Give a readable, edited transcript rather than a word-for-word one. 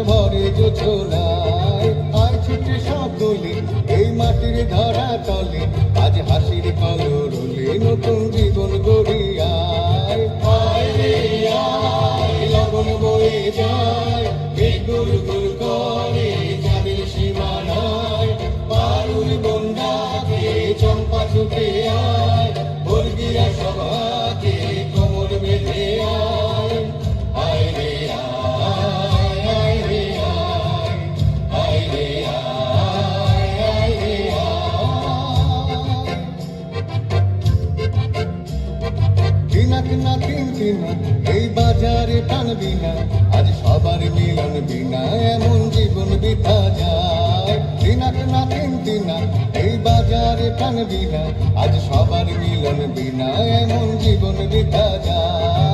ভরে জোছনায় আয় ছুটে সব দোলে এই মাটির ধরা তলে আজ হাসির কলরলে নতুন জীবন গড়িয়ায় আয় রে আয় লগন বয়ে যায় গুল গুল করে চাঁদের সীমানায় পারুল বন্যাকে চম্পা ছুটে আয় বর্গিয়া সভাকে কোমর বেঁধে আয় আয় রে আয় রে আয় রে আয় রে দিনাক না তিনা এই বাজারে টানবি না আজ সবার মিলন বিনা এমন জীবন বিতা যায় দিনাক না তিনা এই বাজারে টানবি না আজ সবার মিলন বিনা এমন জীবন বিতা যায়